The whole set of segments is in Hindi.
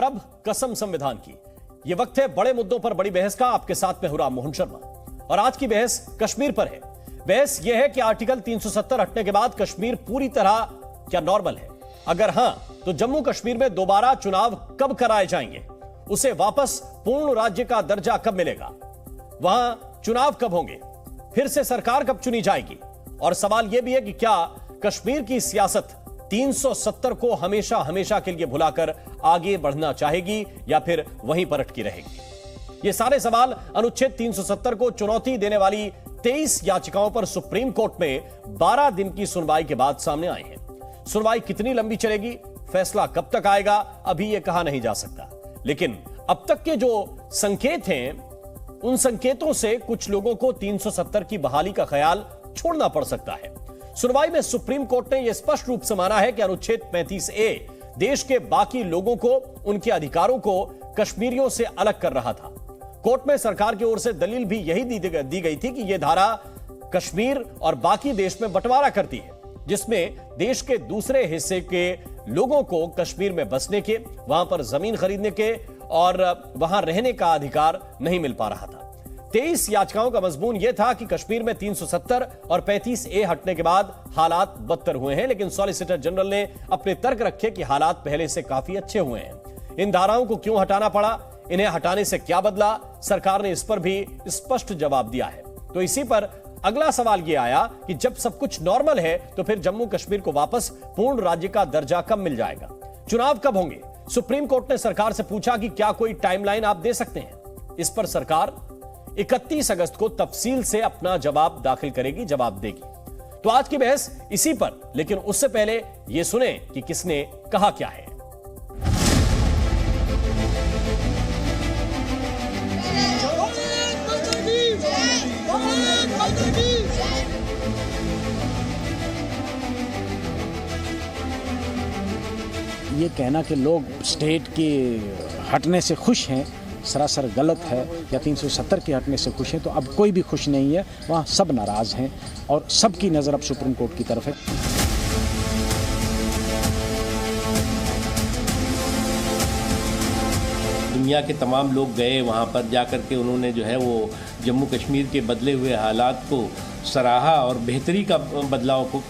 और अब कसम संविधान की। यह वक्त है बड़े मुद्दों पर बड़ी बहस का। आपके साथ में हूं राम मोहन शर्मा और आज की बहस कश्मीर पर है। बहस यह है कि आर्टिकल 370 हटने के बाद कश्मीर पूरी तरह क्या नॉर्मल है? अगर हां तो जम्मू कश्मीर में दोबारा चुनाव कब कराए जाएंगे? उसे वापस पूर्ण राज्य का दर्जा कब मिलेगा? वहां चुनाव कब होंगे? फिर से सरकार कब चुनी जाएगी? और सवाल यह भी है कि क्या कश्मीर की सियासत 370 को हमेशा हमेशा के लिए भुलाकर आगे बढ़ना चाहेगी या फिर वहीं पर अटकी रहेगी? ये सारे सवाल अनुच्छेद 370 को चुनौती देने वाली 23 याचिकाओं पर सुप्रीम कोर्ट में 12 दिन की सुनवाई के बाद सामने आए हैं। सुनवाई कितनी लंबी चलेगी, फैसला कब तक आएगा, अभी यह कहा नहीं जा सकता। लेकिन अब तक के जो संकेत हैं, उन संकेतों से कुछ लोगों को 370 की बहाली का ख्याल छोड़ना पड़ सकता है। सुनवाई में सुप्रीम कोर्ट ने यह स्पष्ट रूप से माना है कि अनुच्छेद 35A देश के बाकी लोगों को, उनके अधिकारों को कश्मीरियों से अलग कर रहा था। कोर्ट में सरकार की ओर से दलील भी यही दी गई थी कि यह धारा कश्मीर और बाकी देश में बंटवारा करती है, जिसमें देश के दूसरे हिस्से के लोगों को कश्मीर में बसने के, वहां पर जमीन खरीदने के और वहां रहने का अधिकार नहीं मिल पा रहा था। 23 याचिकाओं का मजमून यह था कि कश्मीर में 370 और 35A हटने के बाद हालात बदतर हुए हैं, लेकिन सॉलिसिटर जनरल ने अपने तर्क रखे कि हालात पहले से काफी अच्छे हुए हैं। इन धाराओं को क्यों हटाना पड़ा, इन्हें हटाने से क्या बदला, सरकार ने इस पर भी स्पष्ट जवाब दिया है। तो इसी पर अगला सवाल यह आया कि जब सब कुछ नॉर्मल है तो फिर जम्मू कश्मीर को वापस पूर्ण राज्य का दर्जा कब मिल जाएगा? चुनाव कब होंगे? सुप्रीम कोर्ट ने सरकार से पूछा कि क्या कोई टाइमलाइन आप दे सकते हैं? इस पर सरकार 31 अगस्त को तफसील से अपना जवाब दाखिल करेगी, जवाब देगी। तो आज की बहस इसी पर, लेकिन उससे पहले यह सुने कि किसने कहा क्या है। ये कहना कि लोग स्टेट के हटने से खुश हैं सरासर गलत है, या 370 के हटने से खुश हैं, तो अब कोई भी खुश नहीं है। वहाँ सब नाराज हैं और सबकी नज़र अब सुप्रीम कोर्ट की तरफ है। दुनिया के तमाम लोग गए वहाँ पर जाकर के उन्होंने जो है वो जम्मू कश्मीर के बदले हुए हालात को सराहा और बेहतरी का बदलाव को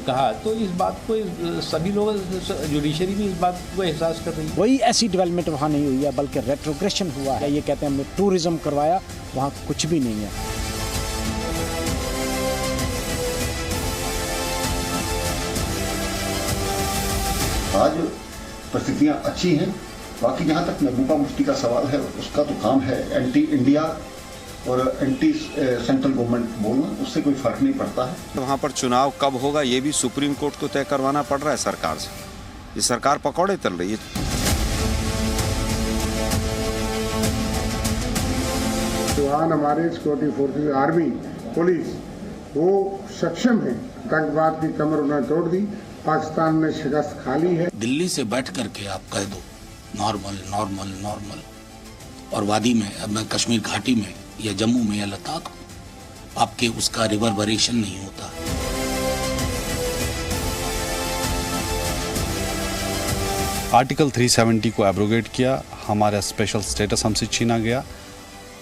कहा। तो इस बात को सभी लोग, जुडिशरी भी इस बात को एहसास कर रही है। वही ऐसी डेवलपमेंट वहाँ नहीं हुई है, बल्कि रेट्रोग्रेशन हुआ है। ये कहते हैं हमने टूरिज्म करवाया, वहाँ कुछ भी नहीं है। आज परिस्थितियाँ अच्छी हैं। बाकी जहाँ तक महबूबा मुफ्ती का सवाल है, उसका तो काम है एंटी इंडिया और एंटी सेंट्रल गवर्नमेंट बोलना, उससे कोई फर्क नहीं पड़ता है। वहाँ पर चुनाव कब होगा ये भी सुप्रीम कोर्ट को तय करवाना पड़ रहा है सरकार से। ये सरकार पकौड़े तल रही है। जवान हमारे सिक्योरिटी फोर्सेस, आर्मी, पुलिस, वो सक्षम है। आतंकवाद की कमर उन्होंने तोड़ दी, पाकिस्तान ने शिकस्त खा ली है। दिल्ली से बैठ करके आप कह दो नॉर्मल नॉर्मल नॉर्मल, और वादी में, अब कश्मीर घाटी में या जम्मू में या लद्दाख, आपके उसका रिवर्बरेशन नहीं होता। आर्टिकल 370 को एब्रोगेट किया, हमारा स्पेशल स्टेटस हमसे छीना गया।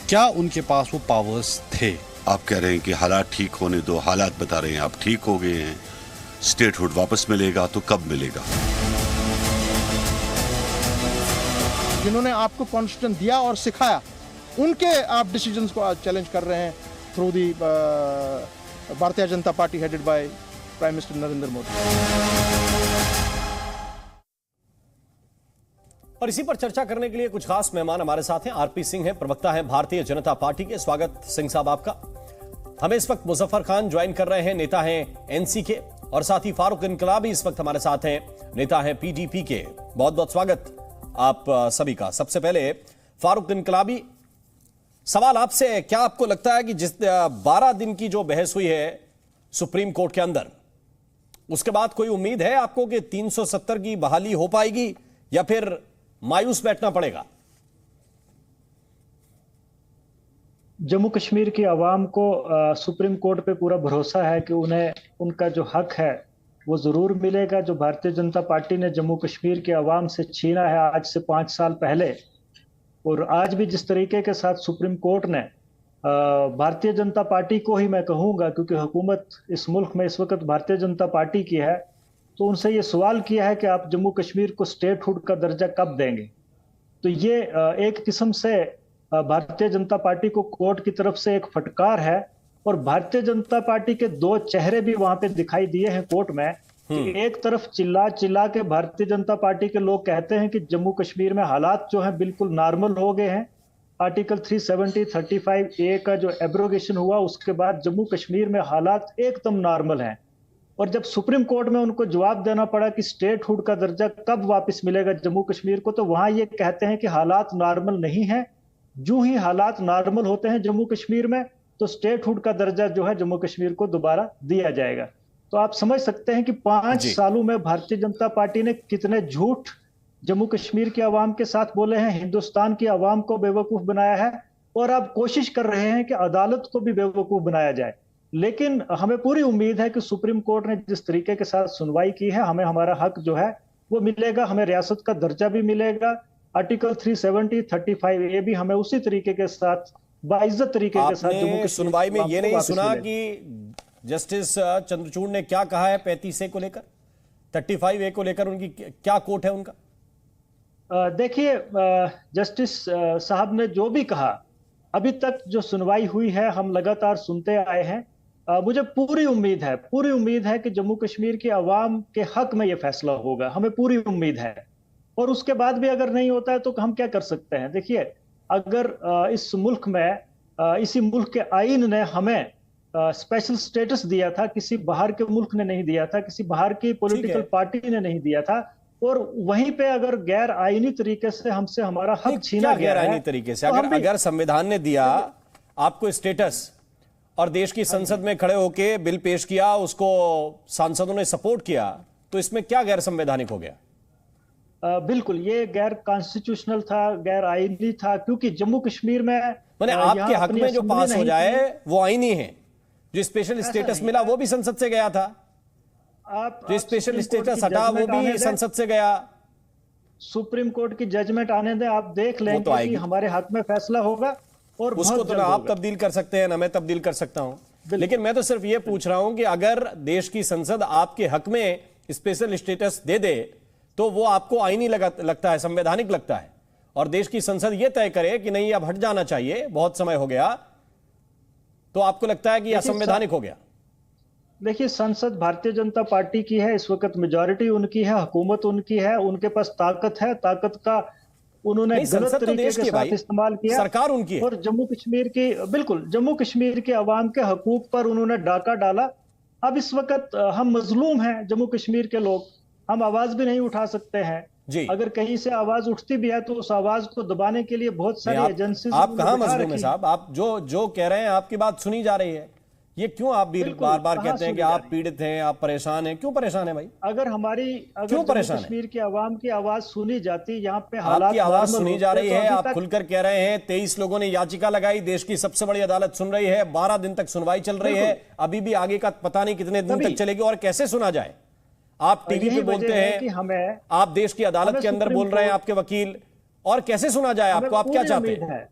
क्या उनके पास वो पावर्स थे? आप कह रहे हैं कि हालात ठीक होने दो, हालात बता रहे हैं आप ठीक हो गए हैं, स्टेटहुड वापस मिलेगा, तो कब मिलेगा? जिन्होंने आपको कॉन्स्टिट्यूशन दिया और सिखाया, उनके आप डिसीजंस को आज चैलेंज कर रहे हैं through the Bharatiya Janata party headed by prime minister Narendra Modi. और इसी पर चर्चा करने के लिए कुछ खास मेहमान हमारे साथ हैं। आरपी सिंह हैं, प्रवक्ता हैं भारतीय जनता पार्टी के। स्वागत सिंह साहब आपका। हमें इस वक्त मुजफ्फर खान ज्वाइन कर रहे हैं, नेता हैं एनसी के, और साथ ही फारूक इनकलाबी इस वक्त हमारे साथ हैं, नेता हैं पीडीपी के। बहुत बहुत स्वागत आप सभी का। सबसे पहले फारूक इनकलाबी, सवाल आपसे है, क्या आपको लगता है कि जिस 12 दिन की जो बहस हुई है सुप्रीम कोर्ट के अंदर, उसके बाद कोई उम्मीद है आपको कि 370 की बहाली हो पाएगी या फिर मायूस बैठना पड़ेगा? जम्मू कश्मीर की आवाम को सुप्रीम कोर्ट पे पूरा भरोसा है कि उन्हें उनका जो हक है वो ज़रूर मिलेगा जो भारतीय जनता पार्टी ने जम्मू कश्मीर के अवाम से छीना है आज से 5 साल पहले। और आज भी जिस तरीके के साथ सुप्रीम कोर्ट ने भारतीय जनता पार्टी को ही मैं कहूँगा, क्योंकि हुकूमत इस मुल्क में इस वक्त भारतीय जनता पार्टी की है, तो उनसे ये सवाल किया है कि आप जम्मू कश्मीर को स्टेटहुड का दर्जा कब देंगे। तो ये एक किस्म से भारतीय जनता पार्टी को कोर्ट की तरफ से एक फटकार है। और भारतीय जनता पार्टी के दो चेहरे भी वहां पे दिखाई दिए हैं कोर्ट में कि एक तरफ चिल्ला चिल्ला के भारतीय जनता पार्टी के लोग कहते हैं कि जम्मू कश्मीर में हालात जो हैं बिल्कुल नॉर्मल हो गए हैं। आर्टिकल 370 35A का जो एब्रोगेशन हुआ उसके बाद जम्मू कश्मीर में हालात एकदम नॉर्मल हैं। और जब सुप्रीम कोर्ट में उनको जवाब देना पड़ा कि स्टेटहुड का दर्जा कब वापस मिलेगा जम्मू कश्मीर को, तो वहां ये कहते हैं कि हालात नॉर्मल नहीं है। जो ही हालात नॉर्मल होते हैं जम्मू कश्मीर में तो स्टेटहुड का दर्जा जो है जम्मू कश्मीर को दोबारा दिया जाएगा। तो आप समझ सकते हैं कि 5 सालों में भारतीय जनता पार्टी ने कितने झूठ जम्मू कश्मीर के अवाम के साथ बोले हैं, हिंदुस्तान की अवाम को बेवकूफ बनाया है और अब कोशिश कर रहे हैं कि अदालत को भी बेवकूफ बनाया जाए। लेकिन हमें पूरी उम्मीद है कि सुप्रीम कोर्ट ने जिस तरीके के साथ सुनवाई की है, हमें हमारा हक जो है वो मिलेगा, हमें रियासत का दर्जा भी मिलेगा। आर्टिकल 370 35A भी हमें उसी तरीके के साथ बाइज्जत तरीके के साथ जम्मू कश्मीर सुनवाई में ये नहीं सुना कि जस्टिस चंद्रचूड़ ने क्या कहा है 35A को लेकर, 35A को लेकर उनकी क्या कोर्ट है उनका? देखिए, जस्टिस साहब ने जो भी कहा, अभी तक जो सुनवाई हुई है हम लगातार सुनते आए हैं। मुझे पूरी उम्मीद है कि जम्मू कश्मीर के अवाम के हक में यह फैसला होगा, हमें पूरी उम्मीद है। और उसके बाद भी अगर नहीं होता है तो हम क्या कर सकते हैं? देखिए, अगर इस मुल्क में इसी मुल्क के आईन ने हमें स्पेशल स्टेटस दिया था, किसी बाहर के मुल्क ने नहीं दिया था, किसी बाहर की पॉलिटिकल पार्टी ने नहीं दिया था, और वहीं पे अगर गैर आईनी तरीके से हमसे हमारा हक छीना गया है, गैर आईनी तरीके से अगर संविधान ने दिया आपको स्टेटस और देश की संसद में खड़े होके बिल पेश किया, उसको सांसदों ने सपोर्ट किया, तो इसमें क्या गैर संवैधानिक हो गया? बिल्कुल, ये गैर कॉन्स्टिट्यूशनल था, गैर आईनी था, क्योंकि जम्मू कश्मीर में मैंने आपके हक में जो पास हो जाए वो आईनी है। जो स्पेशल स्टेटस मिला वो भी संसद से गया था, जो स्पेशल स्टेटस हटा वो भी संसद से गया। सुप्रीम कोर्ट की जजमेंट आने दें, आप देख लेंगे कि हमारे हक में फैसला होगा। और उसको तो ना आप तब्दील कर सकते हैं ना मैं तब्दील कर सकता हूं। लेकिन मैं तो सिर्फ ये पूछ रहा हूं कि अगर देश की संसद आपके हक में स्पेशल स्टेटस दे दे तो वो आपको आईनी लगता है, संवैधानिक लगता है, और देश की संसद ये तय करे कि नहीं अब हट जाना चाहिए, बहुत समय हो गया, तो आपको लगता है कि यह असंवैधानिक हो गया? देखिए, संसद भारतीय जनता पार्टी की है, इस वक्त मेजॉरिटी उनकी है, हुकूमत उनकी है, उनके पास ताकत है, ताकत का उन्होंने गलत तरीके के साथ इस्तेमाल किया। सरकार उनकी है और जम्मू कश्मीर की, बिल्कुल जम्मू कश्मीर के अवाम के हकूक पर उन्होंने डाका डाला। अब इस वक्त हम मजलूम हैं, जम्मू कश्मीर के लोग, हम आवाज भी नहीं उठा सकते हैं जी। अगर कहीं से आवाज उठती भी है तो उस आवाज को दबाने के लिए बहुत सारी एजेंसी। आप कहां मजलूम है साहब? आप जो कह रहे हैं आपकी बात सुनी जा रही है, ये क्यों आप भी बार बार कहते हैं कि आप पीड़ित हैं, आप परेशान हैं? क्यों परेशान है भाई? अगर क्यों परेशान है? कश्मीर की आवाम की आवाज सुनी जाती, यहाँ पे हालात आपकी आवाज सुनी जा रही है, आप खुलकर कह रहे हैं। 23 लोगों ने याचिका लगाई, देश की सबसे बड़ी अदालत सुन रही है, 12 दिन तक सुनवाई चल रही है, अभी भी आगे का पता नहीं कितने दिन तक चलेगी और कैसे सुना जाए। आप टीवी पे बोलते हैं कि हमें, आप देश की अदालत के अंदर बोल रहे हैं आपके वकील, और कैसे सुना जाए आपको? आप क्या चाहते हैं?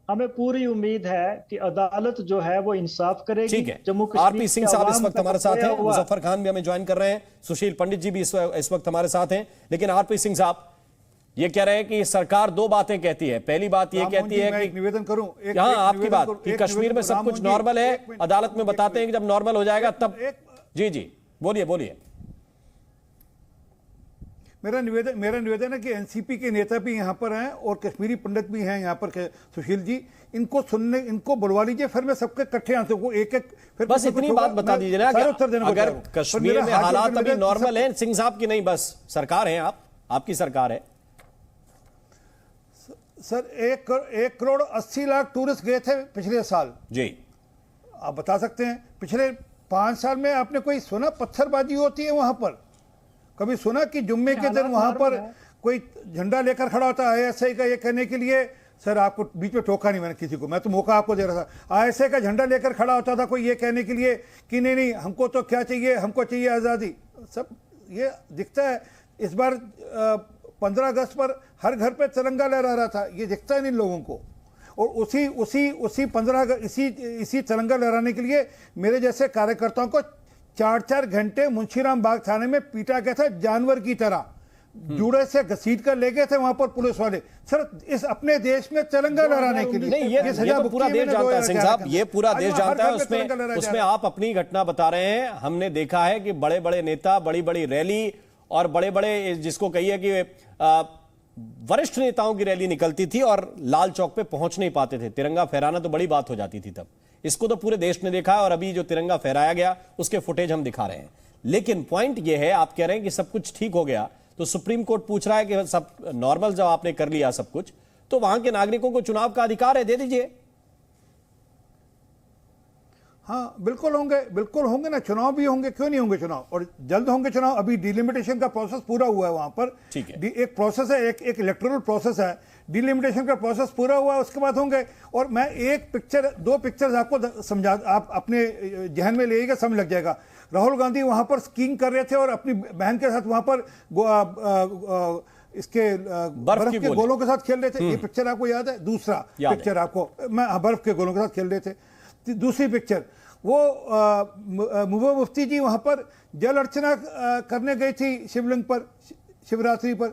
हमें पूरी उम्मीद है कि अदालत जो है वो इंसाफ करेगी। ठीक है, जम्मू कश्मीर आरपी सिंह साहब इस वक्त हमारे साथ हैं, मुजफ्फर खान भी हमें ज्वाइन कर रहे हैं, सुशील पंडित जी भी इस वक्त हमारे साथ हैं। लेकिन आरपी सिंह साहब ये कह रहे हैं कि सरकार दो बातें कहती है। पहली बात ये कहती है कि निवेदन करूं, हाँ आपकी बात कि कश्मीर में सब कुछ नॉर्मल है, अदालत में बताते हैं कि जब नॉर्मल हो जाएगा तब। जी बोलिए। मेरा निवेदन है कि एनसीपी के नेता भी यहाँ पर हैं और कश्मीरी पंडित भी हैं यहाँ पर, सुशील जी, इनको बुलवा लीजिए, फिर मैं सबके इकट्ठे आंसू को एक फिर बस इतनी बात बता दीजिए ना कि अगर कश्मीर में हालात अभी नॉर्मल हैं, सिंह साहब की नहीं, बस सरकार है, आपकी सरकार है सर। 1 करोड़ 80 लाख टूरिस्ट गए थे पिछले साल जी। आप बता सकते हैं पिछले 5 साल में आपने कोई सुना पत्थरबाजी होती है वहां पर? कभी सुना कि जुम्मे के दिन वहां पर कोई झंडा लेकर खड़ा होता है ऐसे का ये कहने के लिए सर आपको बीच में टोका नहीं मैंने किसी को, मैं तो मौका आपको दे रहा था। आईएसए का झंडा लेकर खड़ा होता था कोई ये कहने के लिए कि नहीं नहीं हमको तो क्या चाहिए, हमको चाहिए आज़ादी। सब ये दिखता है। इस बार 15 अगस्त पर हर घर पे तिरंगा लहरा रहा था, ये दिखता है इन लोगों को। और उसी 15 अगस्त इसी तिरंगा लहराने के लिए मेरे जैसे कार्यकर्ताओं को 4-4 घंटे मुंशीराम बाग थाने में पीटा गया था, जानवर की तरह जूड़े से घसीट कर ले गए थे वहां पर पुलिस वाले। सर इस अपने देश में तिरंगा लहराने के लिए नहीं, ये तो पूरा देश जानता है सिंह साहब, ये पूरा देश जानता है। उसमें आप अपनी घटना बता रहे हैं। हमने देखा है कि बड़े बड़े नेता बड़ी बड़ी रैली और बड़े बड़े जिसको कहिए कि वरिष्ठ नेताओं की रैली निकलती थी और लाल चौक पे पहुंच नहीं पाते थे। तिरंगा फहराना तो बड़ी बात हो जाती थी तब। इसको तो पूरे देश ने देखा है और अभी जो तिरंगा फहराया गया उसके फुटेज हम दिखा रहे हैं। लेकिन पॉइंट यह है, आप कह रहे हैं कि सब कुछ ठीक हो गया, तो सुप्रीम कोर्ट पूछ रहा है कि सब नॉर्मल जब आपने कर लिया सब कुछ, तो वहां के नागरिकों को चुनाव का अधिकार है, दे दीजिए। हाँ बिल्कुल होंगे ना, चुनाव भी होंगे, क्यों नहीं होंगे चुनाव, और जल्द होंगे चुनाव। अभी डिलिमिटेशन का प्रोसेस पूरा हुआ है वहां पर, ठीक है। एक प्रोसेस है, एक इलेक्टोरल प्रोसेस है, डिलिमिटेशन का प्रोसेस पूरा हुआ है, उसके बाद होंगे। और मैं दो पिक्चर्स आपको समझा, आप अपने जहन में लेगा, समझ लग जाएगा। राहुल गांधी वहां पर स्कीइंग कर रहे थे और अपनी बहन के साथ वहां पर इसके बर्फ के गोलों के साथ खेल रहे थे। ये पिक्चर आपको याद है? दूसरा पिक्चर आपको, बर्फ के गोलों के साथ खेल रहे थे। दूसरी पिक्चर वो मुबा मुफ्ती जी वहां पर जल अर्चना करने गई थी शिवलिंग पर, शिवरात्रि पर।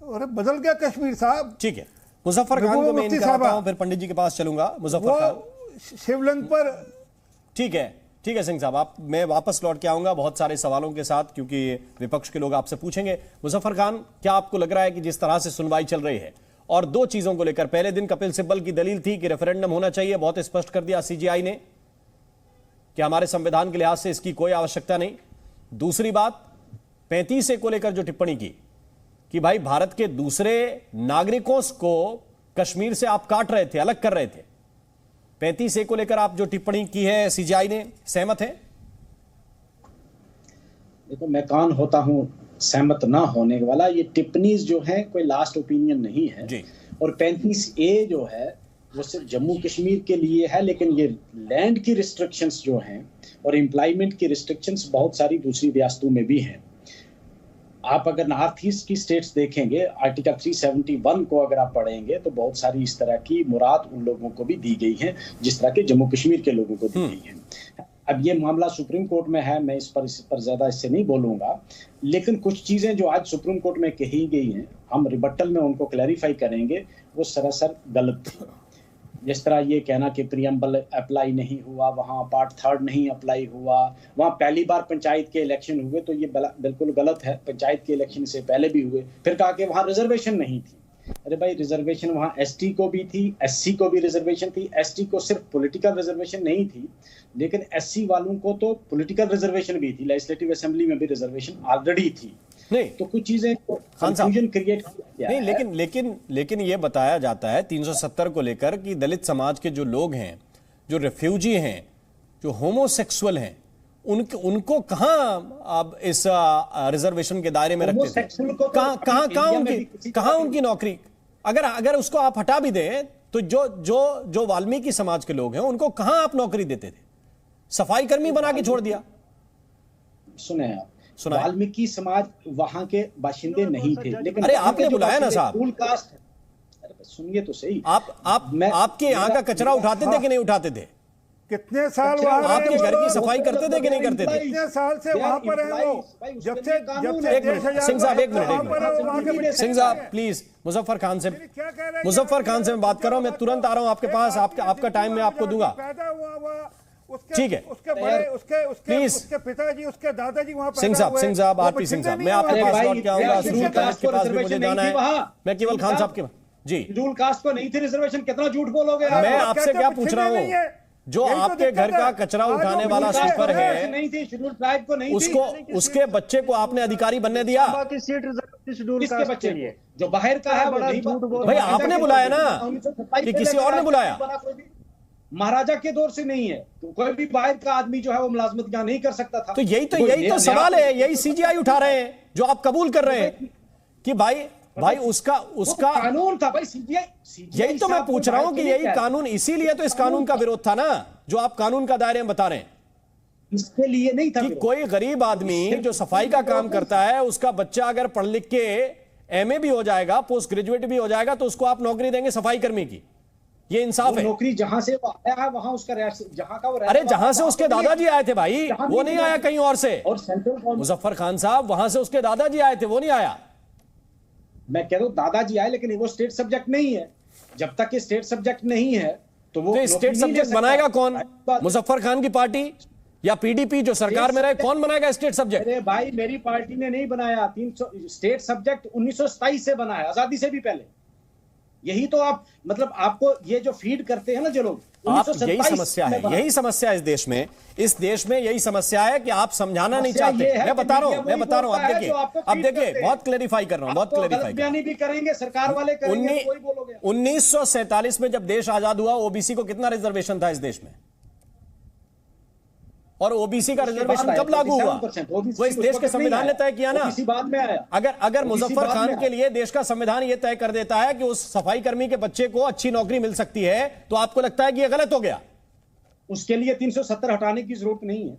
अरे बदल गया कश्मीर साहब। ठीक है, मुजफ्फर खान को मैं कराता हूं, फिर पंडित जी के पास चलूंगा। मुजफ्फर खान शिवलिंग पर। ठीक है सिंह साहब, आप मैं वापस लौट के आऊंगा बहुत सारे सवालों के साथ, क्योंकि विपक्ष के लोग आपसे पूछेंगे। मुजफ्फर खान, क्या आपको लग रहा है कि जिस तरह से सुनवाई चल रही है और दो चीजों को लेकर, पहले दिन कपिल सिब्बल की दलील थी कि रेफरेंडम होना चाहिए, बहुत स्पष्ट कर दिया सीजेआई ने कि हमारे संविधान के लिहाज से इसकी कोई आवश्यकता नहीं। दूसरी बात 35A को लेकर जो टिप्पणी की कि भाई भारत के दूसरे नागरिकों को कश्मीर से आप काट रहे थे, अलग कर रहे थे, 35A को लेकर आप जो टिप्पणी की है सीजेआई ने, सहमत है? देखो, मैं कौन होता हूं सहमत ना होने वाला। ये टिप्पणी जो है कोई लास्ट ओपिनियन नहीं है जी। और 35A जो है वो सिर्फ जम्मू कश्मीर के लिए है, लेकिन ये लैंड की रिस्ट्रिक्शंस जो हैं और एम्प्लॉयमेंट की रिस्ट्रिक्शंस बहुत सारी दूसरी रियासतों में भी हैं। आप अगर नॉर्थ ईस्ट की स्टेट्स देखेंगे, आर्टिकल 371 को अगर आप पढ़ेंगे तो बहुत सारी इस तरह की मुराद उन लोगों को भी दी गई है जिस तरह के जम्मू कश्मीर के लोगों को दी गई है। अब ये मामला सुप्रीम कोर्ट में है, मैं इस पर ज्यादा इससे नहीं बोलूंगा, लेकिन कुछ चीजें जो आज सुप्रीम कोर्ट में कही गई हैं, हम रिबट्टल में उनको क्लैरिफाई करेंगे, वो सरासर गलत थी। जिस तरह ये कहना कि प्रीएम्बल अप्लाई नहीं हुआ, वहाँ पार्ट 3 नहीं अप्लाई हुआ, वहाँ पहली बार पंचायत के इलेक्शन हुए, तो ये बिल्कुल गलत है। पंचायत के इलेक्शन से पहले भी हुए। फिर कहा कि वहाँ रिजर्वेशन नहीं थी। अरे भाई, रिजर्वेशन वहाँ एसटी को भी थी, एससी को भी रिजर्वेशन थी। एसटी को सिर्फ पॉलिटिकल रिजर्वेशन नहीं थी, लेकिन एससी वालों को तो पॉलिटिकल रिजर्वेशन भी थी, लेजिस्लेटिव असेंबली में भी रिजर्वेशन ऑलरेडी थी। नहीं तो कुछ चीजें कंफ्यूजन क्रिएट नहीं, लेकिन ये बताया जाता है 370 को लेकर कि दलित समाज के जो लोग हैं, जो रेफ्यूजी हैं, जो होमोसेक्सुअल हैं, उनको कहां आप इस रिजर्वेशन के दायरे में रखते थे? कहां उनकी नौकरी? अगर उसको आप हटा भी दें तो जो वाल्मीकि समाज के लोग हैं उनको कहां आप नौकरी देते थे? सफाई कर्मी बना के छोड़ दिया। सुने आप, वाल्मीकि समाज वहां के बाशिंदे नहीं थे, लेकिन अरे आपने बुलाया ना साहब, फुल कास्ट। सुनिए तो सही, आपके यहाँ का कचरा उठाते थे कि नहीं उठाते थे? कितने साल आपके घर की सफाई करते थे कि नहीं करते थे? कितने साल से वहां पर है वो? जब से सिंह साहब एक मिनट सिंह साहब प्लीज, मुजफ्फर खान से मैं बात कर रहा हूं। मैं तुरंत आ रहा हूं आपके पास, आपका टाइम मैं आपको दूंगा, ठीक है? उसके बड़े उसके पिताजी, उसके दादाजी वहां सिंह साहब आरपी सिंह साहब, मैं आपके पास लौट के आऊंगा। के पास भी मुझे जाना है। मैं केवल खान साहब के जी, शेड्यूल कास्ट को नहीं थी रिजर्वेशन। कितना झूठ बोलोगे? मैं आपसे क्या पूछ रहा हूँ? जो आपके घर का कचरा उठाने वाला स्वीपर है, नहीं थी, शेड्यूल ट्राइब को नहीं उसको, उसके बच्चे को आपने अधिकारी बनने दिया? किसके बच्चे? जो बाहर का है भाई, आपने बुलाया ना कि किसी और ने बुलाया? महाराजा के दौर से नहीं है, तो कोई भी बाहर का आदमी जो है वो मुलाजमत यहाँ नहीं कर सकता था। तो यही तो सवाल है, यही सीजीआई उठा रहे हैं, जो आप कबूल कर रहे हैं कि भाई भाई उसका कानून था भाई। सीबीआई यही तो मैं पूछ रहा हूं कि यही कानून, इसीलिए तो इस कानून का विरोध था ना, जो आप कानून का दायरे में बता रहे हैं। इसके लिए नहीं था कि कोई गरीब आदमी जो सफाई का काम करता है, उसका बच्चा अगर पढ़ लिख के एमए भी हो जाएगा, पोस्ट ग्रेजुएट भी हो जाएगा, तो उसको आप नौकरी देंगे सफाई कर्मी की। ये इंसाफ है? नौकरी जहां से वो आया है वहां उसका जहां का वो अरे जहां से उसके दादाजी आए थे भाई, वो नहीं आया कहीं और से। और सेंट्रल मुजफ्फर खान साहब, वहां से उसके दादाजी आए थे, वो नहीं आया। मैं कह रहा हूं दादाजी आए, लेकिन वो स्टेट सब्जेक्ट नहीं है। जब तक ये स्टेट सब्जेक्ट नहीं है तो वो स्टेट सब्जेक्ट बनाएगा कौन? मुजफ्फर खान की पार्टी या पीडीपी जो सरकार में रहे, कौन बनाएगा स्टेट सब्जेक्ट? अरे भाई मेरी पार्टी ने नहीं बनाया। 300 स्टेट सब्जेक्ट 1927 से बना है, आजादी से भी पहले। यही तो आप मतलब आपको ये जो फीड करते हैं ना जो लोग, यही समस्या है, यही समस्या इस देश में। इस देश में यही समस्या है कि आप समझाना नहीं चाहते। मैं बता रहा हूं, अब देखिए बहुत क्लेरिफाई कर रहा हूं, बहुत क्लेरिफाई भी करेंगे, सरकार वाले करेंगे, कोई बोलोगे। 1947 में जब देश आजाद हुआ, ओबीसी को कितना रिजर्वेशन था इस देश में? और ओबीसी का रिजर्वेशन कब लागू हुआ? वो इस देश के संविधान ने तय किया ना। बाद में आया। अगर मुजफ्फर खान के लिए देश का संविधान ये तय कर देता है कि उस सफाई कर्मी के बच्चे को अच्छी नौकरी मिल सकती है, तो आपको लगता है कि ये गलत हो गया? उसके लिए 370 हटाने की जरूरत नहीं है।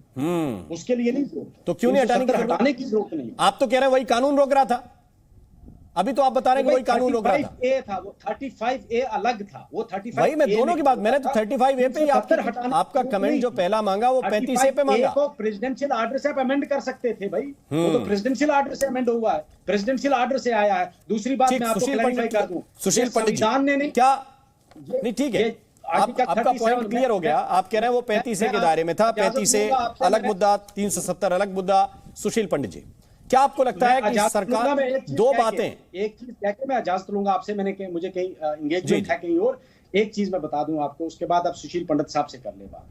उसके लिए नहीं, तो क्यों नहीं हटाने की जरूरत नहीं? आप तो कह रहे हैं वही कानून रोक रहा था। अभी तो आप बता रहे हैं कि वही कानून रोक रहा था। 35A था वो, 35A अलग था वो। 35 भाई मैं दोनों की बात, मैंने तो 35A पे ही आपका कमेंट जो पहला मांगा वो 35A पे मांगा। को प्रेसिडेंशियल आर्डर से आप अमेंड कर सकते थे भाई, वो तो प्रेसिडेंशियल आर्डर से अमेंड हुआ है, प्रेसिडेंशियल आर्डर से आया है। दूसरी बात मैं आपको क्लैरिफाई कर दूं, सुशील पंडित जी ने क्या नहीं, ठीक है, आपका पॉइंट क्लियर हो गया। आप कह रहे हैं वो 35A के दायरे में था, 35A अलग मुद्दा, 370 अलग मुद्दा। सुशील पंडित जी, क्या आपको लगता है कि सरकार दो बातें, एक चीज कह के मैं इजाजत लूंगा आपसे, मुझे कहीं एंगेजमेंट है कहीं और। एक चीज मैं बता दूं आपको, उसके बाद आप सुशील पंडित साहब से कर ले बात।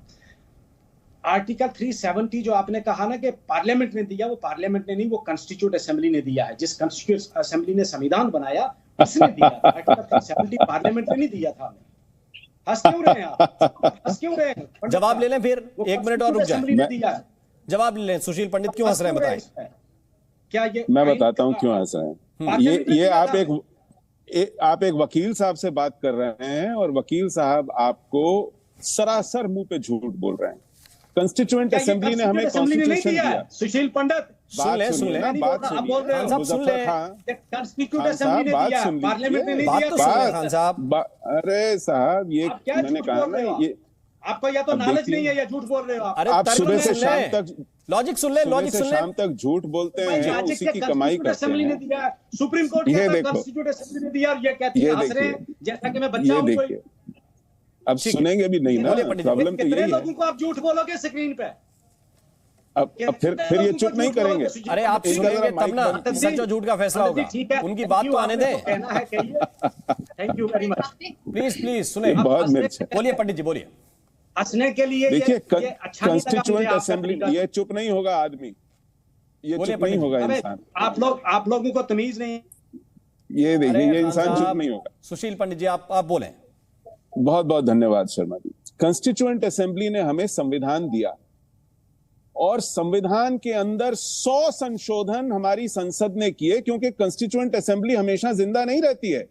आर्टिकल 370 जो आपने कहा ना कि पार्लियामेंट ने दिया, वो पार्लियामेंट ने नहीं, वो कॉन्स्टिट्यूट असेंबली ने दिया है। जिस कॉन्स्टिट्यूट असेंबली ने संविधान बनाया उसने दिया था। आर्टिकल 370 पार्लियामेंट ने नहीं दिया था। हंस क्यों रहे हैं आप? हंस क्यों रहे हैं? जवाब ले लें फिर, 1 मिनट और रुक जाए, जवाब ले लें। सुशील पंडित क्यों हंस रहे हैं बताएं? क्या ये मैं बताता हूँ क्यों ऐसा है। ये आप एक वकील साहब से बात कर रहे हैं और वकील साहब आपको सरासर मुंह पे झूठ बोल रहे हैं। कॉन्स्टिट्यूएंट असेंबली ने हमें कॉन्स्टिट्यूशन दिया। सुशील पंडित सुन ले बात सुनिए। कॉन्स्टिट्यूट असेंबली ने दिया, पार्लियामेंट ने नहीं दिया। खान साहब, अरे साहब ये मैंने कहा ना, ये आपको या तो नॉलेज नहीं है या झूठ बोल रहे हो आप सुबह से शाम तक लॉजिक सुन ले, लॉजिक सुन ले। शाम तक झूठ बोलते हैं, उसी की कमाई करते हैं। सुप्रीम कोर्ट के कॉन्स्टिट्यूट असेंबली ने दिया और ये कहती है हंस रहे हैं जैसा कि मैं बच्चा हूं। ये देखिए, अब सुनेंगे भी नहीं ना, प्रॉब्लम तो यही है। लोगों को आप झूठ बोलोगे स्क्रीन पे, अब फिर ये चुप नहीं करेंगे। अरे आप सुनेंगे तब ना सच और झूठ का फैसला होगा। उनकी बात तो आने दें। Thank you very much. Please सुने, बहुत मिर्च है। बोलिए पंडित जी, बोलिए। हंसने के लिए देखिए, कॉन्स्टिट्यूएंट असेंबली, ये चुप नहीं होगा आदमी, ये चुप नहीं होगा इंसान। आप लोगों को तमीज नहीं। ये देखिए, ये इंसान चुप नहीं होगा। सुशील पंडित जी आप बोलें। बहुत बहुत धन्यवाद शर्मा जी। कॉन्स्टिट्यूएंट असेंबली ने हमें संविधान दिया और संविधान के अंदर 100 संशोधन हमारी संसद ने किए, क्योंकि कॉन्स्टिट्यूएंट असेंबली हमेशा जिंदा नहीं रहती है।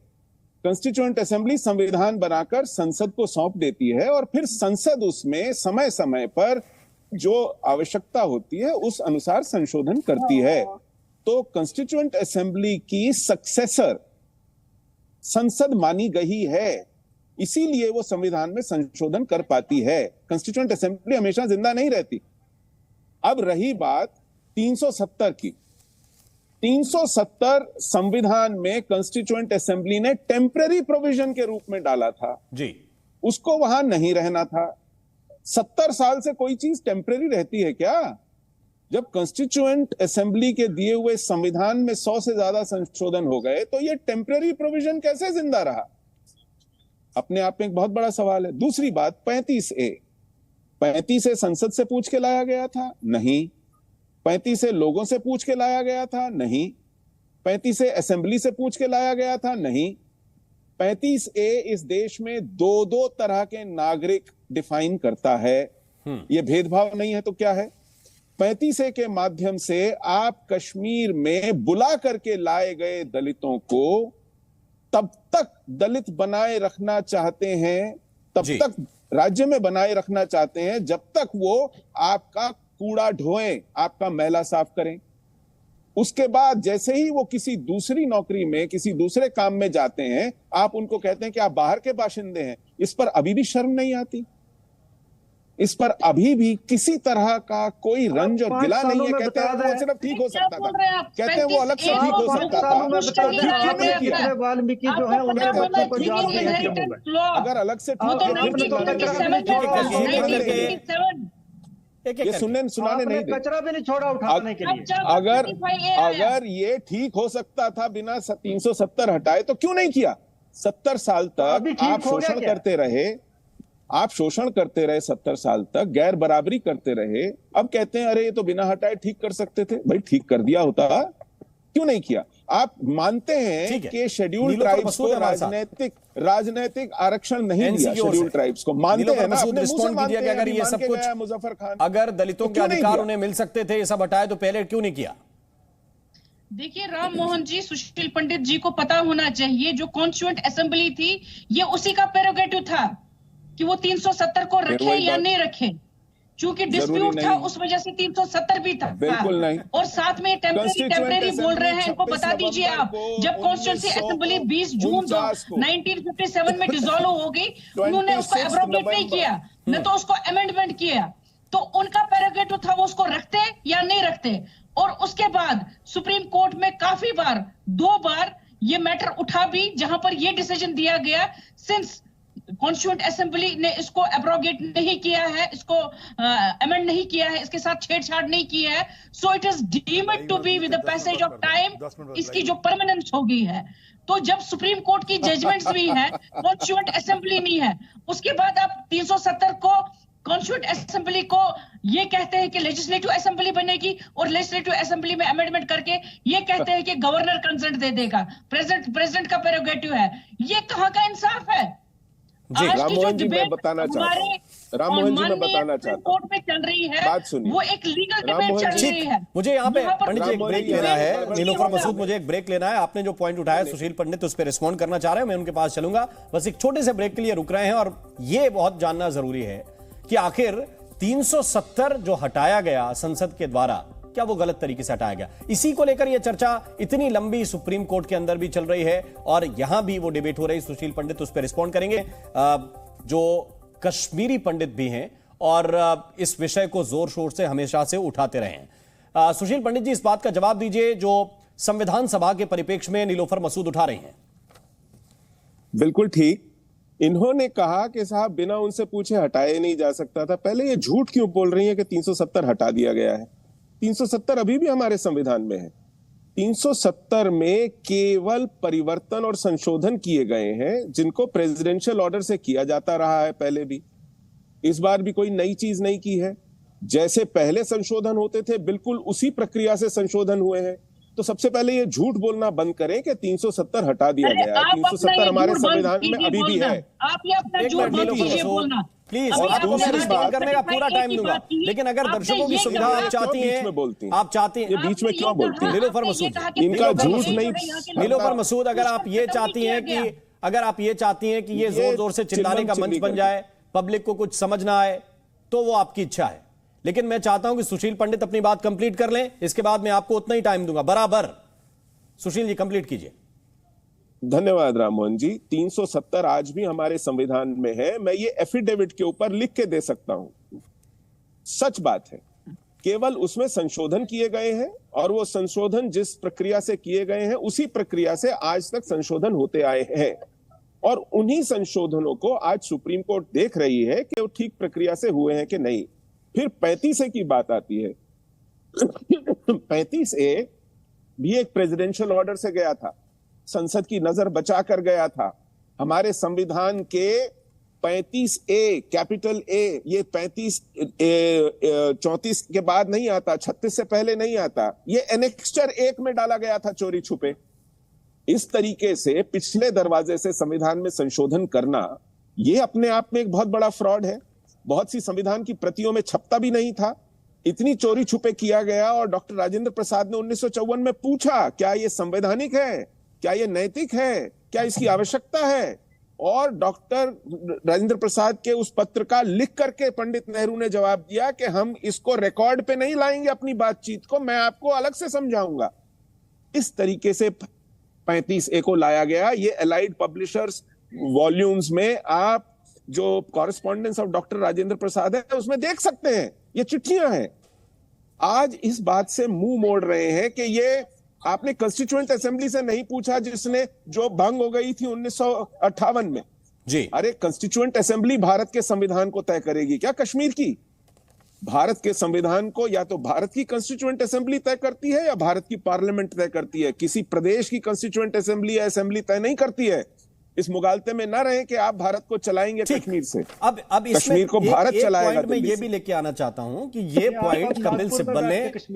कॉन्स्टिट्यूएंट असेंबली संविधान बनाकर संसद को सौंप देती है और फिर संसद उसमें समय समय पर जो आवश्यकता होती है उस अनुसार संशोधन करती है। तो कॉन्स्टिट्यूएंट असेंबली की सक्सेसर संसद मानी गई है, इसीलिए वो संविधान में संशोधन कर पाती है। कॉन्स्टिट्यूएंट असेंबली हमेशा जिंदा नहीं रहती। अब रही बात 370 की, 370 संविधान में कॉन्स्टिट्यूएंट असेंबली ने टेम्पररी प्रोविजन के रूप में डाला था जी, उसको वहां नहीं रहना था। 70 साल से कोई चीज टेम्पररी रहती है क्या? जब कॉन्स्टिट्यूएंट असेंबली के दिए हुए संविधान में 100 से ज्यादा संशोधन हो गए तो ये टेम्पररी प्रोविजन कैसे जिंदा रहा? अपने आप में एक बहुत बड़ा सवाल है। दूसरी बात, 35A संसद से पूछ के लाया गया था? नहीं। 35A लोगों से पूछ के लाया गया था? नहीं। 35A असेंबली से पूछ के लाया गया था? नहीं। 35A इस देश में दो तरह के नागरिक डिफाइन करता है। ये भेदभाव नहीं है तो क्या है? 35A के माध्यम से आप कश्मीर में बुला करके लाए गए दलितों को तब तक दलित बनाए रखना चाहते हैं, तब तक राज्य में बनाए रखना चाहते हैं जब तक वो आपका कूड़ा ढोएं, आपका मैला साफ करें। उसके बाद जैसे ही वो किसी दूसरी नौकरी में, किसी दूसरे काम में जाते हैं, आप उनको कहते हैं कि आप बाहर के बाशिंदे हैं। इस पर अभी भी शर्म नहीं आती? इस पर अभी भी किसी तरह का कोई रंज और गिला नहीं है? कहते हैं वो सिर्फ ठीक हो सकता था, कहते हैं वो अलग से ठीक हो सकता था। वाल्मीकि जो है उनके बच्चों को जॉब नहीं, अगर अलग से ये सुनाने नहीं दे, कचरा भी नहीं छोड़ा उठाने के लिए। अगर ये ठीक हो सकता था बिना 370 हटाए तो क्यों नहीं किया? 70 साल तक आप शोषण करते रहे, आप शोषण करते रहे 70 साल तक, गैर बराबरी करते रहे। अब कहते हैं अरे ये तो बिना हटाए ठीक कर सकते थे। भाई ठीक कर दिया होता, क्यों नहीं किया? आप मानते हैं कि शेड्यूल ट्राइब्स को राजनीतिक आरक्षण नहीं दिया, शेड्यूल ट्राइब्स को मानते हैं ना? रिस्पॉन्ड कीजिए कि अगर ये सब कुछ मुजफ्फर खान, अगर दलितों के अधिकार उन्हें मिल सकते थे, ये सब हटाए, तो पहले क्यों नहीं किया? देखिए राम मोहन जी, सुशील पंडित जी को पता होना चाहिए, जो कॉन्स्टिट्यूएंट असेंबली थी ये उसी का प्रेरोगेटिव था कि वो 370 को रखे या नहीं रखे। चूंकि डिस्प्यूट था उस वजह से 370 भी था। बिल्कुल नहीं। और साथ में टेम्परेरी बोल रहे हैं, इनको बता दीजिए आप, जब कॉन्स्टिट्यूंसी असेंबली 20 जून 1957 में डिसॉल्व हो गई, उन्होंने उसको एब्रोगेट नहीं किया, न तो उसको अमेंडमेंट किया। तो उनका प्रेरोगेटिव था, वो उसको रखते या नहीं रखते। और उसके बाद सुप्रीम कोर्ट में काफी बार, 2 बार ये मैटर उठा भी, जहां पर ये डिसीजन दिया गया, सिंस कॉन्स्टिट्यूएंट असेंबली ने इसको एब्रोगेट नहीं किया है, इसको अमेंड नहीं किया है, इसके साथ छेड़छाड़ नहीं किया है, so it is deemed to be with the passage of time, इसकी जो परमानेंस हो गई है। तो जब सुप्रीम कोर्ट की जजमेंट्स भी हैं, कॉन्स्टिट्यूएंट असेंबली नहीं है, उसके बाद आप 370 को कॉन्स्टिट्यूएंट असेंबली को ये कहते हैं कि लेजिस्लेटिव असेंबली बनेगी, और लेजिस्लेटिव असेंबली में अमेंडमेंट करके ये कहते हैं कि गवर्नर कंसेंट दे देगा, प्रेसिडेंट का प्रेरोगेटिव है। ये कहां का इंसाफ है? राममोहन जी मैं बताना चाहता हूँ, राममोहन जी मैं बताना चाहता हूँ, कोर्ट में चल रही है, बात सुनिए, वो एक लीगल डिबेट चल रही है। मुझे यहाँ पे पंडित जी एक ब्रेक लेना है, नीलोफर मसूद मुझे एक ब्रेक लेना है। आपने जो पॉइंट उठाया सुशील पंडित उस पर रिस्पॉन्ड करना चाह रहे हैं, मैं उनके पास चलूंगा, बस एक छोटे से ब्रेक के लिए रुक रहे हैं। और ये बहुत जानना जरूरी है कि आखिर 370 जो हटाया गया संसद के द्वारा, क्या वो गलत तरीके से हटाया गया? इसी को लेकर यह चर्चा इतनी लंबी सुप्रीम कोर्ट के अंदर भी चल रही है और यहां भी वो डिबेट हो रही। सुशील पंडित उस पर रिस्पॉन्ड करेंगे, जो कश्मीरी पंडित भी हैं और इस विषय को जोर शोर से हमेशा से उठाते रहे हैं। सुशील पंडित जी, इस बात का जवाब दीजिए जो संविधान सभा के परिप्रेक्ष्य में नीलोफर मसूद उठा रही हैं। बिल्कुल ठीक। इन्होंने कहा कि साहब बिना उनसे पूछे हटाया नहीं जा सकता था। पहले ये झूठ क्यों बोल रही है कि 370 हटा दिया गया है? 370 अभी भी हमारे संविधान में है। 370 में केवल परिवर्तन और संशोधन किए गए हैं, जिनको प्रेसिडेंशियल ऑर्डर से किया जाता रहा है पहले भी। इस बार भी कोई नई चीज नहीं की है। जैसे पहले संशोधन होते थे बिल्कुल उसी प्रक्रिया से संशोधन हुए हैं। तो सबसे पहले ये झूठ बोलना बंद करें कि 370 हटा दिया गया है। 370 हमारे संविधान में अभी भी है। प्लीज, आपको मैं रिस्पॉन्ड करने का पूरा टाइम दूंगा, लेकिन अगर दर्शकों की सुविधा आप चाहती हैं, आप चाहती हैं, बीच में क्यों बोलती हैं? नीलोफर मसूद, इनका झूठ नहीं। नीलोफर मसूद, अगर आप ये चाहती हैं कि ये जोर जोर से चिल्लाने का मंच बन जाए, पब्लिक को कुछ समझ ना आए, तो वो आपकी इच्छा है। लेकिन मैं चाहता हूं कि सुशील पंडित अपनी बात कंप्लीट कर लें, इसके बाद मैं आपको उतना ही टाइम दूंगा बराबर। सुशील जी कंप्लीट कीजिए। धन्यवाद राममोहन जी। 370 आज भी हमारे संविधान में है। मैं ये एफिडेविट के ऊपर लिख के दे सकता हूं। सच बात है, केवल उसमें संशोधन किए गए हैं और वो संशोधन जिस प्रक्रिया से किए गए हैं उसी प्रक्रिया से आज तक संशोधन होते आए हैं, और उन्हीं संशोधनों को आज सुप्रीम कोर्ट देख रही है कि वो ठीक प्रक्रिया से हुए हैं कि नहीं। फिर 35A की बात आती है। 35A भी एक प्रेसिडेंशियल ऑर्डर से गया था, संसद की नजर बचा कर गया था। हमारे संविधान के 35A कैपिटल ए, ये 34 के बाद नहीं आता, 36 से पहले नहीं आता, ये एनेक्स्चर 1 में डाला गया था चोरी छुपे। इस तरीके से पिछले दरवाजे से संविधान में संशोधन करना, ये अपने आप में एक बहुत बड़ा फ्रॉड है। बहुत सी संविधान की प्रतियों में छपता भी नहीं था, इतनी चोरी छुपे किया गया और डॉक्टर राजेंद्र प्रसाद ने 1954 में पूछा क्या ये संवैधानिक है, क्या ये नैतिक है, क्या इसकी आवश्यकता है, और डॉक्टर राजेंद्र प्रसाद के उस पत्र का लिख करके पंडित नेहरू ने जवाब दिया कि हम इसको रिकॉर्ड पे नहीं लाएंगे अपनी बातचीत को, मैं आपको अलग से समझाऊंगा। इस तरीके से 35A को लाया गया। ये एलाइड पब्लिशर्स वॉल्यूम्स में आप जो correspondence of doctor Rajendra Prasad है उसमें देख सकते हैं, ये चिट्ठियां हैं। आज इस बात से मुंह मोड़ रहे हैं कि ये आपने कंस्टिट्यूएंट असेंबली से नहीं पूछा जिसने जो भंग हो गई थी 1958 में जी। अरे कंस्टिट्यूएंट असेंबली भारत के संविधान को तय करेगी क्या कश्मीर की? भारत के संविधान को या तो भारत की कंस्टिट्यूएंट असेंबली तय करती है या भारत की पार्लियामेंट तय करती है। किसी प्रदेश की कंस्टिट्यूएंट असेंबली या असेंबली तय नहीं करती है। इस मुगालते में ना रहे कि आप भारत को चलाएंगे कश्मीर से। अब कश्मीर को भारत चलाएगा। मैं ये भी लेके आना चाहता हूं कि ये पॉइंट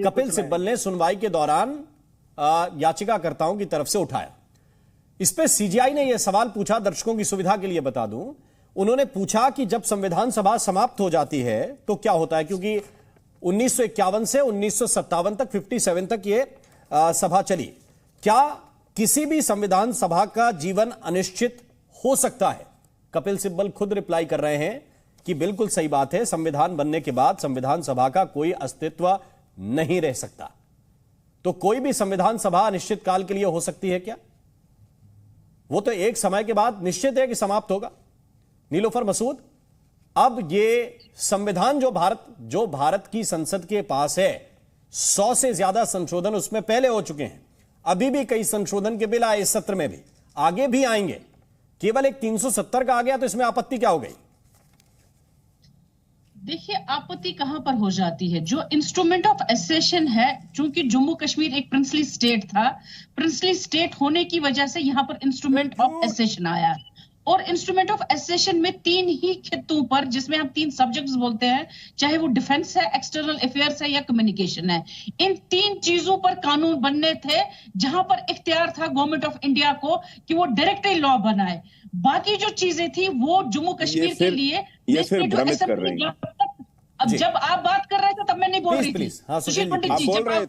कपिल सिब्बल ने सुनवाई के दौरान याचिकाकर्ताओं की तरफ से उठाया। इस पे सीजीआई ने यह सवाल पूछा, दर्शकों की सुविधा के लिए बता दूं, उन्होंने पूछा कि जब संविधान सभा समाप्त हो जाती है तो क्या होता है, क्योंकि 1951 से 1957 तक 57 तक ये सभा चली, क्या किसी भी संविधान सभा का जीवन अनिश्चित हो सकता है? कपिल सिब्बल खुद रिप्लाई कर रहे हैं कि बिल्कुल सही बात है, संविधान बनने के बाद संविधान सभा का कोई अस्तित्व नहीं रह सकता। तो कोई भी संविधान सभा अनिश्चित काल के लिए हो सकती है क्या? वो तो एक समय के बाद निश्चित है कि समाप्त होगा। नीलोफर मसूद, अब ये संविधान जो भारत की संसद के पास है, 100 से ज्यादा संशोधन उसमें पहले हो चुके हैं, अभी भी कई संशोधन के बिल आए इस सत्र में भी, आगे भी आएंगे। केवल एक 370 का आ गया तो इसमें आपत्ति क्या हो गई? देखिए, आपत्ति कहां पर हो जाती है, जो इंस्ट्रूमेंट ऑफ एसेशन है, चूंकि जम्मू कश्मीर एक प्रिंसली स्टेट था, प्रिंसली स्टेट होने की वजह से यहां पर इंस्ट्रूमेंट ऑफ एसेशन आया, और इंस्ट्रूमेंट ऑफ एसेशन में 3 ही खित्तों पर, जिसमें हम 3 सब्जेक्ट्स बोलते हैं, चाहे वो डिफेंस है, एक्सटर्नल अफेयर्स है या कम्युनिकेशन है, इन 3 चीजों पर कानून बनने थे, जहां पर इख्तियार था गवर्नमेंट ऑफ इंडिया को कि वो डायरेक्टली लॉ बनाए। बाकी जो चीजें थी वो जम्मू कश्मीर के लिए अब जब आप बात कर रहे थे तब मैं नहीं बोल रही थी। सुशील पंडित जी जब आप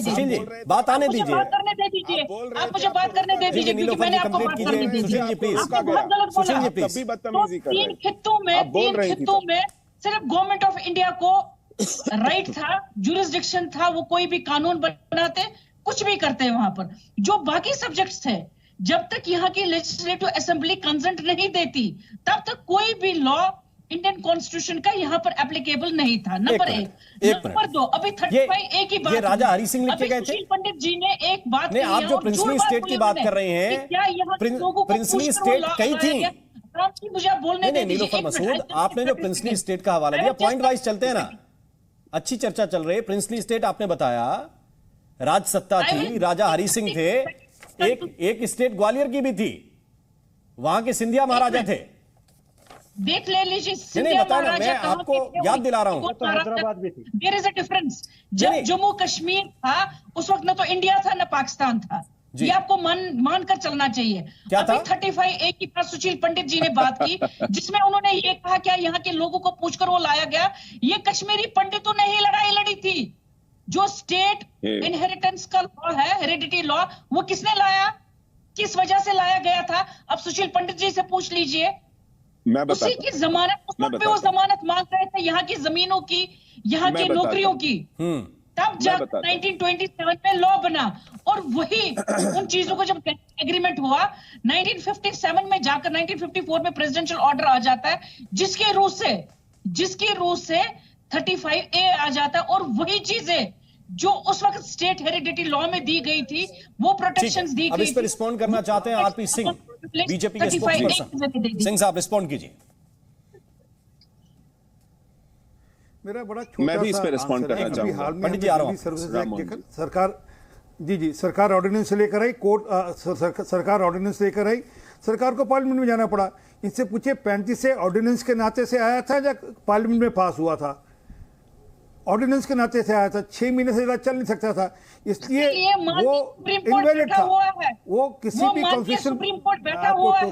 सुशील जी बात आने दीजिए, बात करने दे दीजिए, आप मुझे बात करने दे दीजिए, क्योंकि मैंने आपको बात करने दी थी। आपने बहुत गलत बोला। तो 3 खित्तों में सिर्फ गवर्नमेंट ऑफ इंडिया को राइट था, जुरिस्डिक्शन था, वो कोई भी कानून बनाते, कुछ भी करते हैं वहां पर। जो बाकी सब्जेक्ट्स थे, जब तक यहाँ की लेजिस्लेटिव असेंबली कंसेंट नहीं देती, तब तक कोई भी लॉ इंडियन कॉन्स्टिट्यूशन का यहाँ पर एप्लीकेबल नहीं था। नंबर 1। नंबर 2, अभी 35A की बात, ये राजा हरि सिंह लिख के गए थे। पंडित जी ने एक बात नहीं, आप जो प्रिंसली स्टेट की बात कर रहे हैं, क्या यहाँ प्रिंसली स्टेट कई थी? मुझे आप बोलने दे दीजिए। नीलोफर मसूद, आपने जो प्रिंसली स्टेट का हवाला दिया, पॉइंट वाइज चलते हैं ना, अच्छी चर्चा चल रही है। प्रिंसली स्टेट आपने बताया राज सत्ता थी, राजा हरि सिंह थे, एक स्टेट ग्वालियर की भी थी, वहां के सिंधिया महाराजा थे। देख ले लीजिए, नहीं बताना, मैं आपको याद दिला रहा हूं। तो हैदराबाद भी थी। There is a difference. जब जम्मू कश्मीर था उस वक्त न तो इंडिया था न पाकिस्तान था, ये आपको मान कर चलना चाहिए। क्या था? 35A की बात सुशील पंडित जी ने बात की, जिसमें उन्होंने ये कहा क्या यहाँ के लोगों को पूछकर वो लाया गया। ये कश्मीरी पंडितों ने ही लड़ाई लड़ी थी। जो स्टेट इनहेरिटेंस का लॉ है, हेरिडिटी लॉ, वो किसने लाया, किस वजह से लाया गया था? अब सुशील पंडित जी से पूछ लीजिए। उसी की जमानत, उस वक्त पे वो जमानत मांग रहे थे, यहाँ की जमीनों की, यहाँ की नौकरियों की। तब जब 1927 में लॉ बना, और वही उन चीजों को जब एग्रीमेंट हुआ 1957 में जाकर 1954 में प्रेसिडेंशियल ऑर्डर आ जाता है, जिसकी रूह से 35A आ जाता है, और वही चीजें जो उस वक्त स्टेट हेरिडिटी लॉ में दी गई थी, वो प्रोटेक्शंस दी गई। अब इस पर रिस्पॉन्ड करना चाहते हैं आरपी सिंह, बीजेपी के स्पोक्सपर्सन। सिंह साहब रिस्पॉन्ड कीजिए। मेरा बड़ा छोटा मैं भी इस पे रिस्पॉन्ड करना चाहूंगा। पंडित जी आ रहा हूं। सरकार ऑर्डिनेंस लेकर आई, सरकार ऑर्डिनेंस लेकर आई, सरकार को पार्लियामेंट में जाना पड़ा। इनसे पूछे 35 से ऑर्डिनेंस के नाते से आया था या पार्लियामेंट में पास हुआ था? ऑर्डिनेंस के नाते से आया था, 6 महीने से चल नहीं सकता था, इसलिए वो इनवैलिड था। वो किसी भी कॉन्स्टिट्यूशन सुप्रीम कोर्ट बैठा हुआ है,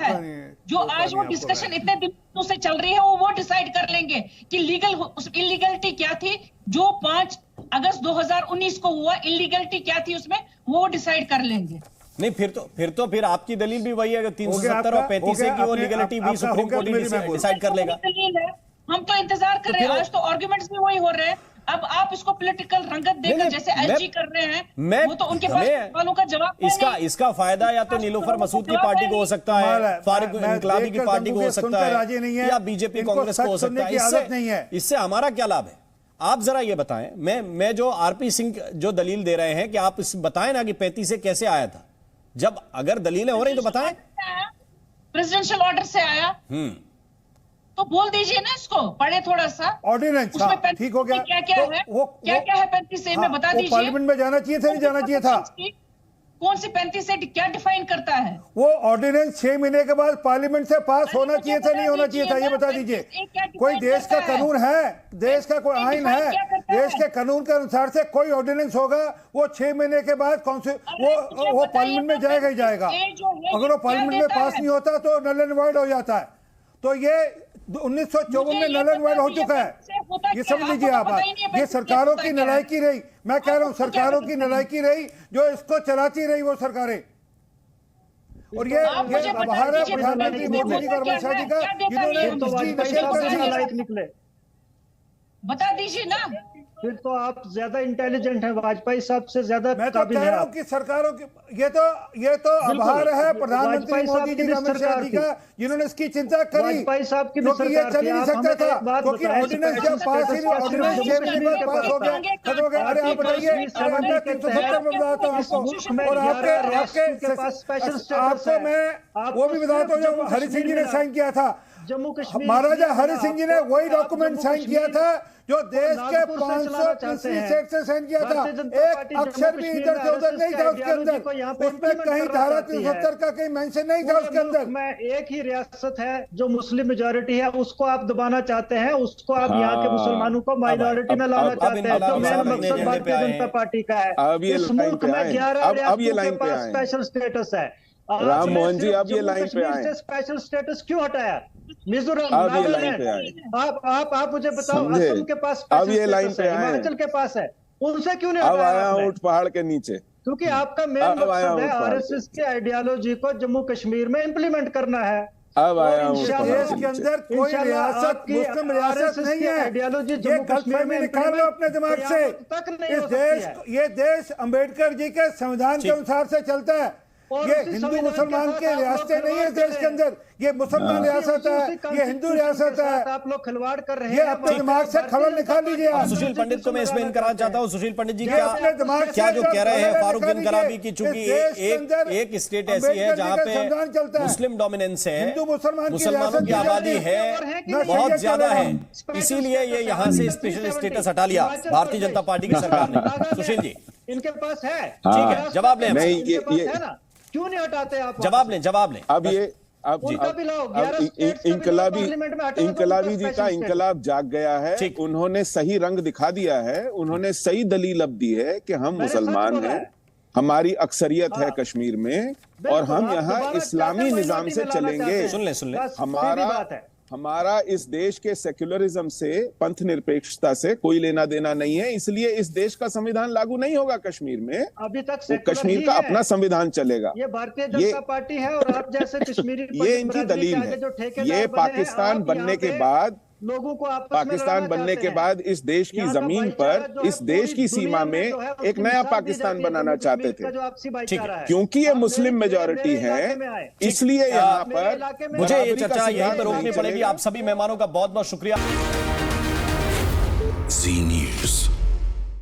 जो आज वो डिस्कशन इतने दिनों से चल रही है, वो डिसाइड कर लेंगे कि इलीगलिटी क्या थी, जो 5 अगस्त 2019 को हुआ, इलीगलिटी क्या थी उसमें, वो डिसाइड कर लेंगे। नहीं, फिर आपकी दलील भी वही है कि 370 और 35 की वो लीगलिटी भी सुप्रीम कोर्ट डिसाइड कर लेगा। हम तो इंतजार कर रहे हैं, आज तो आर्गुमेंट्स भी वही हो रहे हैं। अब आप इसको पॉलिटिकल रंगत देकर जैसे एसजी कर रहे हैं, वो तो उनके पास सवालों का जवाब इसका फायदा या तो नीलोफर मसूद की पार्टी को हो सकता है, फारूक इंकलाबी की पार्टी को हो सकता है, या बीजेपी कांग्रेस को हो सकता है। इससे हमारा क्या लाभ है? आप जरा ये बताएं। मैं जो आरपी सिंह जो दलील दे रहे हैं कि आप बताएं ना कि 35 से कैसे आया था, जब अगर दलीलें हो रही तो बताएं। प्रेसिडेंशियल ऑर्डर से आया तो बोल दीजिए ना, इसको पढ़े थोड़ा सा ऑर्डिनेंस, ठीक हो गया। क्या क्या है, क्या है 35 से में बता दीजिए। पार्लियामेंट में जाना चाहिए था, नहीं जाना चाहिए था? कौन सी 35 से क्या डिफाइन करता है? वो ऑर्डिनेंस 6 महीने के बाद पार्लियामेंट से पास होना चाहिए था, नहीं होना चाहिए था, ये बता दीजिए। कोई देश का कानून है, देश का कोई आइन है, देश के कानून के अनुसार से कोई ऑर्डिनेंस होगा, वो 6 महीने के बाद वो पार्लियामेंट में जाएगा ही जाएगा। अगर वो पार्लियामेंट में पास नहीं होता तो नल एंड वॉइड हो जाता है। तो ये 1954 में नल एंड वॉइड हो चुका है, ये समझ लीजिए आप। ये सरकारों की नालायकी रही, मैं कह रहा हूं सरकारों की नालायकी रही, जो इसको चलाती रही वो सरकारें। और ये बाहर है प्रधानमंत्री मोदी जी का, अमित शाह जी का, जिन्होंने निकले। बता दीजिए ना, फिर तो आप ज्यादा इंटेलिजेंट हैं, वाजपेयी साहब से ज्यादा। मैं तो कह रहा हूं कि सरकारों की ये तो आभार है प्रधानमंत्री मोदी जी का, अमित शाह जी का, जिन्होंने इसकी चिंता करी, वाजपेयी साहब की क्योंकि ये चल ही नहीं सकता था, क्योंकि ऑर्डिनेंस जब पास ही ऑर्डिनेंस 6 महीने बाद पास हो गया, खत्म हो गया। अरे आप बताइए, अब मैं 370 में बताता हूं आपको, और आपको मैं वो भी बताता हूं जब हरि सिंह जी ने साइन किया था, जम्मू कश्मीर, महाराजा हरि सिंह जी ने वही डॉक्यूमेंट साइन किया था जो देश के 500 स्टेट से साइन किया था। एक अक्षर भी इधर से उधर नहीं था उसके अंदर, उसमें कहीं धारा 370 का कहीं मेंशन नहीं था उसके अंदर। में एक ही रियासत है जो मुस्लिम मेजॉरिटी है, उसको आप दबाना चाहते हैं, उसको आप यहाँ के मुसलमानों को माइनॉरिटी में लाना चाहते हैं, जो मेन मकसद भारतीय जनता पार्टी का है। इस मुल्क में 11 रियासतों के पास स्पेशल स्टेटस है। राम मोहन जी, अब ये लाइन पे आए, स्पेशल स्टेटस क्यों हटाया? मिजोरम, नागालैंड, आप मुझे बताओ, असम के पास अब ये लाइन पे आए, हिमाचल के पास है, उनसे क्यों नहीं अब आया हूं पहाड़ के नीचे? क्योंकि आपका मेन मकसद है आरएसएस की आइडियोलॉजी को जम्मू कश्मीर में इंप्लीमेंट करना है। अब आया हूं देश के अंदर कोई रियासत मुस्लिम रियासत नहीं है, आइडियोलॉजी ये गलतफहमी निकाल लो अपने दिमाग से। ये देश अंबेडकर जी के संविधान के अनुसार से चलता है। ये हिंदू मुसलमान के रियासतें नहीं है देश के अंदर, ये मुसलमान रियासत है, ये हिंदू रियासत है। आप लोग खिलवाड़ कर रहे हैं, ये अपने दिमाग से खलल निकाल लीजिए। सुशील पंडित को मैं इसमें इन कराना चाहता हूँ। सुशील पंडित जी क्या जो कह रहे हैं फारूक इनकलाबी की, चूंकि एक स्टेट ऐसी है जहाँ पे मुस्लिम डोमिनेंस है, मुसलमानों की आबादी है बहुत ज्यादा है, इसीलिए ये यहाँ से स्पेशल स्टेटस हटा लिया भारतीय जनता पार्टी की सरकार ने। सुशील जी, इनके पास है, ठीक है, जवाब लें। क्यों नहीं हटाते आप? जवाब लें, जवाब लें। अब इनकलाबी जी का इनकलाब जाग गया है, उन्होंने सही रंग दिखा दिया है, उन्होंने सही दलील अब दी है कि हम मुसलमान हैं, हमारी अक्सरियत है कश्मीर में, और हम यहाँ इस्लामी निजाम से चलेंगे। सुन ले, हमारा इस देश के सेक्युलरिज्म से, पंथ निरपेक्षता से कोई लेना देना नहीं है, इसलिए इस देश का संविधान लागू नहीं होगा कश्मीर में। अभी तक कश्मीर का अपना संविधान चलेगा। ये भारतीय जनता पार्टी है और आप जैसे कश्मीरी ये इनकी दलील है। ये पाकिस्तान बनने के बाद, लोगों को पाकिस्तान बनने के बाद इस देश की जमीन पर, इस देश की सीमा में एक नया पाकिस्तान बनाना चाहते थे, क्योंकि ये मुस्लिम मेजॉरिटी है, इसलिए यहाँ पर मुझे ये चर्चा यहीं पर रोकनी पड़ेगी। आप सभी मेहमानों का बहुत बहुत शुक्रिया।